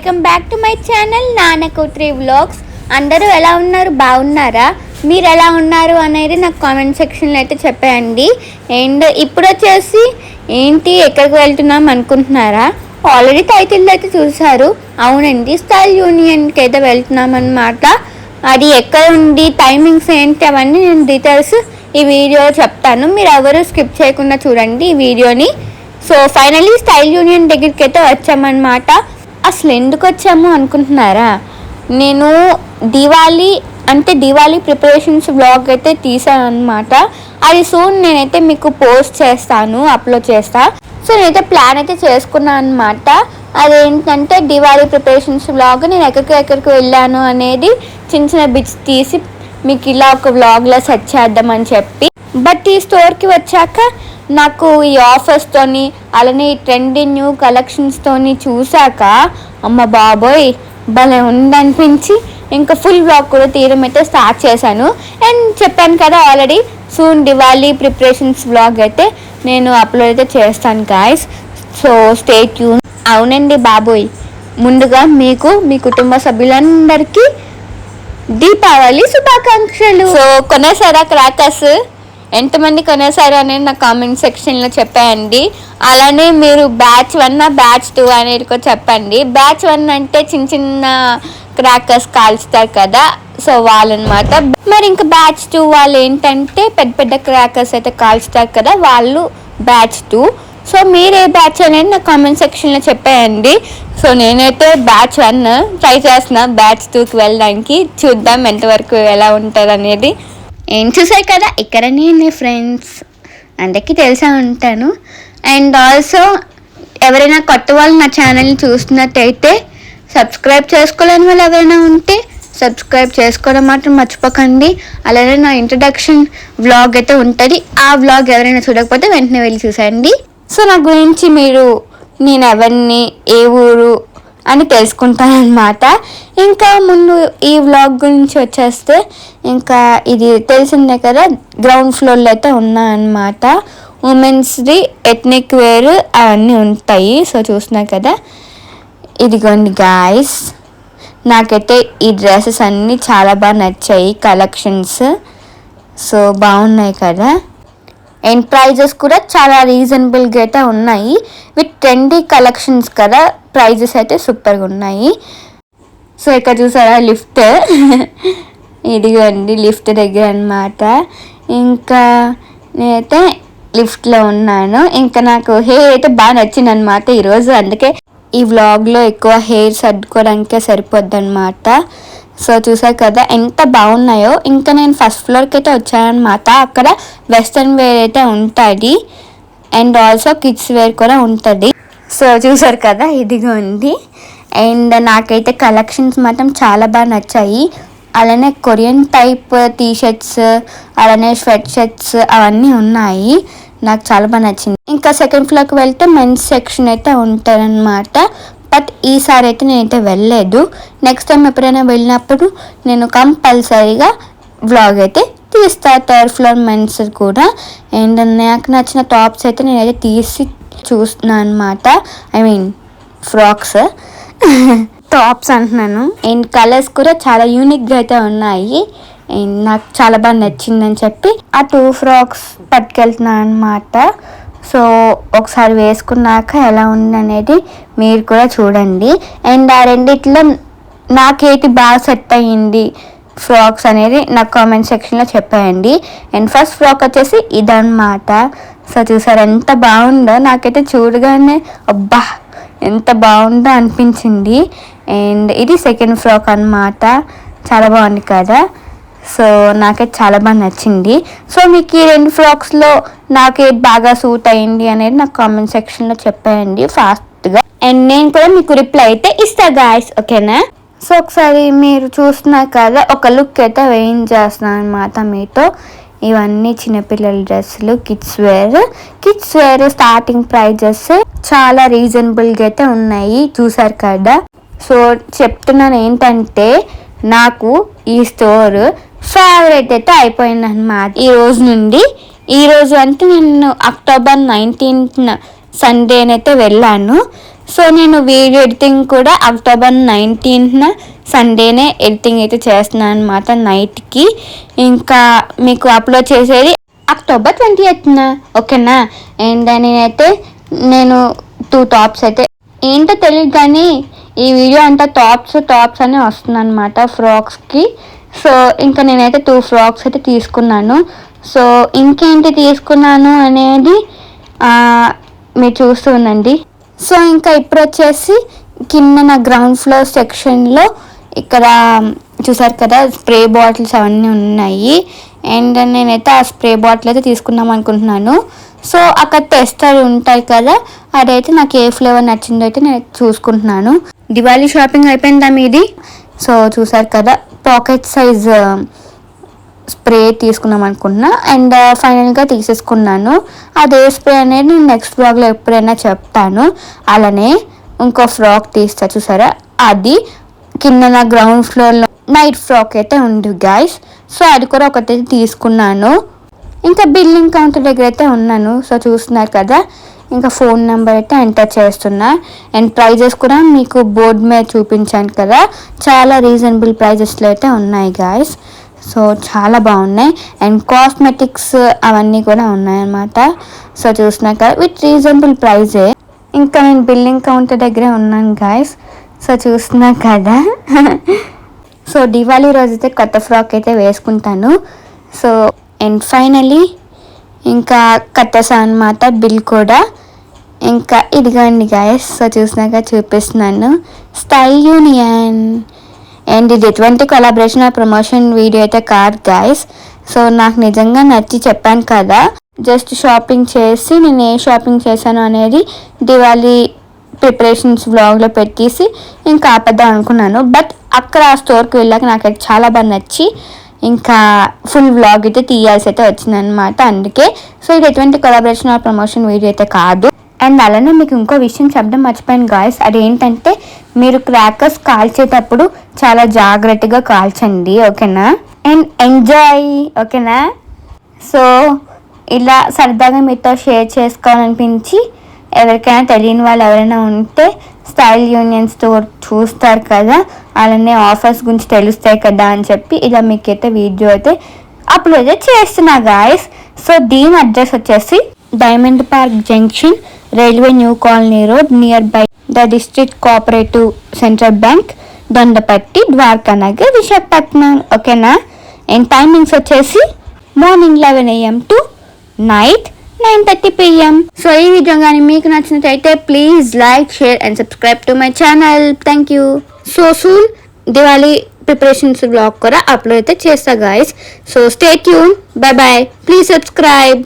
Welcome back to my channel నానకూత్రి vlogs. అందరూ ఎలా ఉన్నారు? బాగున్నారా? మీరు ఎలా ఉన్నారు అనేది నాకు కామెంట్ సెక్షన్లో అయితే చెప్పండి. అండ్ ఇప్పుడు వచ్చేసి ఏంటి ఎక్కడికి వెళ్తున్నాం అనుకుంటున్నారా? ఆల్రెడీ టైటిల్ అయితే చూసారు. అవునండి, స్టైల్ యూనియన్కి అయితే వెళ్తున్నాం అన్నమాట. అది ఎక్కడ ఉంది, టైమింగ్స్ ఏంటి, అవన్నీ నేను డీటెయిల్స్ ఈ వీడియో చెప్తాను. మీరు ఎవరు స్కిప్ చేయకుండా చూడండి ఈ వీడియోని. సో ఫైనలీ స్టైల్ యూనియన్ దగ్గరికి అయితే వచ్చామన్నమాట. అసలు ఎందుకు వచ్చాము అనుకుంటున్నారా? నేను దివాళీ ప్రిపరేషన్స్ వ్లాగ్ అయితే తీసాను అనమాట. అది సూన్ నేనైతే మీకు పోస్ట్ చేస్తాను, అప్లోడ్ చేస్తా. సో నేనైతే ప్లాన్ అయితే చేసుకున్నాను అనమాట. అదేంటంటే దివాళీ ప్రిపరేషన్స్ వ్లాగ్, నేను ఎక్కడికి వెళ్ళాను అనేది చిన్న చిన్న బిట్స్ తీసి మీకు ఇలా ఒక వ్లాగ్లో సెట్ చేద్దామని చెప్పి. బట్ ఈ స్టోర్కి వచ్చాక నాకు ఈ ఆఫర్స్తోని అలానే ఈ ట్రెండీ న్యూ కలెక్షన్స్తోని చూశాక అమ్మ బాబోయ్ భలే ఉందనిపించి ఇంకా ఫుల్ వ్లాగ్ కూడా తీయడం అయితే స్టార్ట్ చేశాను. అండ్ చెప్పాను కదా already soon Diwali preparations vlog అయితే నేను అప్లోడ్ అయితే చేస్తాను గాయస్. So stay tune. అవునండి బాబోయ్, ముందుగా మీకు మీ కుటుంబ సభ్యులందరికీ దీపావళి శుభాకాంక్షలు. సో కొనేసారా క్రాకర్స్? ఎంతమంది కొనేసారు అనేది నా కామెంట్ సెక్షన్లో చెప్పండి. అలానే మీరు బ్యాచ్ 1 బ్యాచ్ 2 అనేది కూడా చెప్పండి. బ్యాచ్ 1 అంటే చిన్న చిన్న క్రాకర్స్ కాల్చుతారు కదా, సో వాళ్ళనమాట. మరి ఇంకా బ్యాచ్ 2 వాళ్ళు ఏంటంటే పెద్ద పెద్ద క్రాకర్స్ అయితే కాల్చుతారు కదా, వాళ్ళు బ్యాచ్ 2. సో మీరు ఏ బ్యాచ్ అనేది నా కామెంట్ సెక్షన్లో చెప్పేయండి. సో నేనైతే బ్యాచ్ 1 ట్రై చేస్తున్నా బ్యాచ్ 2కి వెళ్ళడానికి. చూద్దాం ఎంతవరకు ఎలా ఉంటుంది అనేది. ఏం చూసారు కదా, ఇక్కడ నేను ఫ్రెండ్స్ అందరికీ తెలిసే ఉంటాను. అండ్ ఆల్సో ఎవరైనా కొత్త వాళ్ళు నా ఛానల్ని చూస్తున్నట్టయితే సబ్స్క్రైబ్ చేసుకోలేని వాళ్ళు ఎవరైనా ఉంటే సబ్స్క్రైబ్ చేసుకోవడం మాత్రం మర్చిపోకండి. అలానే నా ఇంట్రడక్షన్ వ్లాగ్ అయితే ఉంటుంది, ఆ వ్లాగ్ ఎవరైనా చూడకపోతే వెంటనే వెళ్ళి చూసేయండి. సో నా గురించి మీరు నేను ఎవరిని, ఏ ఊరు అని తెలుసుకుంటానమాట. ఇంకా ముందు ఈ వ్లాగ్ గురించి వచ్చేస్తే, ఇంకా ఇది తెలిసిందే కదా, గ్రౌండ్ ఫ్లోర్లో అయితే ఉన్నాయన్నమాట. ఉమెన్స్ది ఎథ్నిక్ వేర్ అవన్నీ ఉంటాయి. సో చూస్తున్నారు కదా, ఇదిగోండి గాయస్. నాకైతే ఈ డ్రెస్సెస్ అన్నీ చాలా బాగా నచ్చాయి, కలెక్షన్స్. సో బాగున్నాయి కదా. అండ్ ప్రైజెస్ కూడా చాలా రీజనబుల్గా అయితే ఉన్నాయి. విత్ ట్రెండీ కలెక్షన్స్ కదా, ప్రైజెస్ అయితే సూపర్గా ఉన్నాయి. సో ఇక్కడ చూసారా లిఫ్ట్, ఇదిగోండి లిఫ్ట్ దగ్గర అన్నమాట. ఇంకా నేనైతే లిఫ్ట్లో ఉన్నాను. ఇంకా నాకు హెయిర్ అయితే బాగా నచ్చింది అనమాట ఈరోజు, అందుకే ఈ వ్లాగ్లో ఎక్కువ హెయిర్ సర్దుకోవడానికే సరిపోద్ది అనమాట. సో చూసారు కదా ఎంత బాగున్నాయో. ఇంకా నేను ఫస్ట్ ఫ్లోర్కి అయితే వచ్చానమాట. అక్కడ వెస్ట్రన్ వేర్ అయితే ఉంటుంది అండ్ ఆల్సో కిడ్స్ వేర్ కూడా ఉంటుంది. సో చూసారు కదా, ఇదిగోండి. అండ్ నాకైతే కలెక్షన్స్ మాత్రం చాలా బాగా నచ్చాయి. అలానే కొరియన్ టైప్ టీషర్ట్స్, అలానే స్వెట్ షర్ట్స్ అవన్నీ ఉన్నాయి. నాకు చాలా బాగా నచ్చింది. ఇంకా సెకండ్ ఫ్లోర్కి వెళ్తే మెన్స్ సెక్షన్ అయితే ఉంటారనమాట. బట్ ఈసారి అయితే నేనైతే వెళ్ళలేదు. నెక్స్ట్ టైం ఎప్పుడైనా వెళ్ళినప్పుడు నేను కంపల్సరీగా వ్లాగ్ అయితే తీస్తా. థర్డ్ ఫ్లోర్ మెన్స్ కూడా. అండ్ నాకు నచ్చిన టాప్స్ అయితే నేనైతే తీసి చూస్తున్నాను అనమాట. ఐ మీన్ ఫ్రాక్స్, టాప్స్ అంటున్నాను. అండ్ కలర్స్ కూడా చాలా యూనిక్గా అయితే ఉన్నాయి. అండ్ నాకు చాలా బాగా నచ్చిందని చెప్పి ఆ 2 ఫ్రాక్స్ పట్టుకెళ్తున్నాను అనమాట. సో ఒకసారి వేసుకున్నాక ఎలా ఉంది అనేది మీరు కూడా చూడండి. అండ్ ఆ రెండిట్లో నాకేటి బాగా సెట్ అయ్యింది ఫ్రాక్స్ అనేది నాకు కామెంట్ సెక్షన్లో చెప్పేయండి. అండ్ ఫస్ట్ ఫ్రాక్ వచ్చేసి ఇదన్నమాట. సో చూసారు ఎంత బాగుందో, నాకైతే చూడగానే అబ్బా ఎంత బాగుందో అనిపించింది. అండ్ ఇది సెకండ్ ఫ్రాక్ అన్నమాట. చాలా బాగుంది కదా. సో నాకైతే చాలా బాగా నచ్చింది. సో మీకు ఈ 2 ఫ్రాక్స్లో నాకేది బాగా సూట్ అయ్యింది అనేది నాకు కామెంట్ సెక్షన్లో చెప్పేయండి ఫాస్ట్గా. అండ్ నేను కూడా మీకు రిప్లై అయితే ఇస్తా గాయస్, ఓకేనా? సో ఒకసారి మీరు చూస్తున్నారు కదా, ఒక లుక్ అయితే వేయించేస్తున్నాను అనమాట మీతో. ఇవన్నీ చిన్నపిల్లల డ్రెస్సులు, కిడ్స్ వేర్ స్టార్టింగ్ ప్రైజెస్ చాలా రీజనబుల్గా అయితే ఉన్నాయి. చూసారు కదా. సో చెప్తున్నాను ఏంటంటే, నాకు ఈ స్టోర్ ఫేవరెట్ అయితే అయిపోయింది అనమాట ఈ రోజు నుండి. ఈరోజు అంటే నేను అక్టోబర్ 19th సండేనైతే వెళ్ళాను. సో నేను వీడియో ఎడిటింగ్ కూడా అక్టోబర్ 19th సండేనే ఎడిటింగ్ అయితే చేస్తున్నాను అనమాట నైట్కి. ఇంకా మీకు అప్లోడ్ చేసేది అక్టోబర్ 28th, ఓకేనా. అండ్ నేను 2 టాప్స్ అయితే ఏంటో తెలియదు కానీ ఈ వీడియో అంతా టాప్స్ అని వస్తుంది అనమాట ఫ్రాక్స్కి. సో ఇంకా నేనైతే 2 ఫ్రాక్స్ అయితే తీసుకున్నాను. సో ఇంకేంటి తీసుకున్నాను అనేది మీరు చూస్తూ ఉండండి. సో ఇంకా ఇప్పుడు వచ్చేసి కింద నా గ్రౌండ్ ఫ్లోర్ సెక్షన్లో ఇక్కడ చూసారు కదా స్ప్రే బాటిల్స్ అవన్నీ ఉన్నాయి. అండ్ నేనైతే ఆ స్ప్రే బాటిల్ అయితే తీసుకుందాం అనుకుంటున్నాను. సో అక్కడ టెస్టర్ ఉంటాయి కదా, అదైతే నాకు ఏ ఫ్లేవర్ నచ్చిందో అయితే నేను చూసుకుంటున్నాను. దివాళీ షాపింగ్ అయిపోయిందా మీది? సో చూసారు కదా పాకెట్ సైజ్ స్ప్రే తీసుకుందాం అనుకుంటున్నా. అండ్ ఫైనల్గా తీసేసుకున్నాను. అదే స్ప్రే అనేది నేను నెక్స్ట్ బ్లాగ్లో ఎప్పుడైనా చెప్తాను. అలానే ఇంకో ఫ్రాక్ తీస్తా చూసారా, అది కింద నా గ్రౌండ్ ఫ్లోర్లో నైట్ ఫ్రాక్ అయితే ఉంది గైస్. సో అది కూడా ఒకటి తీసుకున్నాను. ఇంకా బిల్లింగ్ కౌంటర్ దగ్గర అయితే ఉన్నాను. సో చూస్తున్నారు కదా, ఇంకా ఫోన్ నెంబర్ అయితే ఎంటర్ చేస్తున్నా. అండ్ ప్రైజెస్ కూడా మీకు బోర్డ్ మీద చూపించాను కదా, చాలా రీజనబుల్ ప్రైజెస్లో అయితే ఉన్నాయి గాయస్. సో చాలా బాగున్నాయి. అండ్ కాస్మెటిక్స్ అవన్నీ కూడా ఉన్నాయన్నమాట. సో చూస్తున్నారు కదా విత్ రీజనబుల్ ప్రైజే. ఇంకా నేను బిల్లింగ్ కౌంటర్ దగ్గరే ఉన్నాను గాయస్. సో చూస్తున్నారు కదా సో దివాళీ రోజైతే కొత్త ఫ్రాక్ అయితే వేసుకుంటాను. సో అండ్ ఫైనలీ ఇంకా కట్టేసా అనమాట బిల్ కూడా. ఇంకా ఇదిగోండి గాయస్. సో చూసినాక చూపిస్తున్నాను స్టైల్ యూనియన్. అండ్ ఇది ఎటువంటి కొలాబరేషన్ ప్రమోషన్ వీడియో అయితే కాదు గాయస్. సో నాకు నిజంగా నచ్చి చెప్పాను కదా, జస్ట్ షాపింగ్ చేసి నేను ఏ షాపింగ్ చేశాను అనేది దివాళీ ప్రిపరేషన్స్ వ్లాగ్లో పెట్టేసి ఇంకా ఆపేద్దాం అనుకున్నాను. బట్ అక్కడ ఆ స్టోర్కి వెళ్ళాక నాకైతే చాలా బాగా నచ్చి ఇంకా ఫుల్ వ్లాగ్ అయితే తీయాల్సి అయితే వచ్చిందనమాట. అందుకే సో ఇది ఎటువంటి కొలాబరేషన్ ఆర్ ప్రమోషన్ వీడియో అయితే కాదు. అండ్ అలానే మీకు ఇంకో విషయం చెప్పడం మర్చిపోయాను గాయస్, అదేంటంటే మీరు క్రాకర్స్ కాల్చేటప్పుడు చాలా జాగ్రత్తగా కాల్చండి, ఓకేనా. అండ్ ఎంజాయ్, ఓకేనా. సో ఇలా సరదాగా మీతో షేర్ చేసుకోవాలనిపించి ఎవరికైనా తెలియని వాళ్ళు ఎవరైనా ఉంటే స్టైల్ యూనియన్ స్టోర్ చూస్తారు కదా, అలానే ఆఫర్స్ గురించి తెలుస్తాయి కదా అని చెప్పి ఇలా మీకైతే వీడియో అయితే అప్లోడ్ చేస్తున్నా గాయస్. సో దీని అడ్రస్ వచ్చేసి diamond park junction, railway new colony road, near by the district cooperative central bank, Dondapatti, Dwaraka Nagar, Visakhapatnam, ఓకేనా. అండ్ టైమింగ్స్ వచ్చేసి morning 11 AM to night 9:30 PM. So ఈ వీడియో కానీ మీకు నచ్చినట్లయితే please like, share and subscribe to my channel. Thank you. So soon Diwali preparations blog కూడా upload అయితే చేస్తా guys. So stay tune. Bye bye. Please subscribe.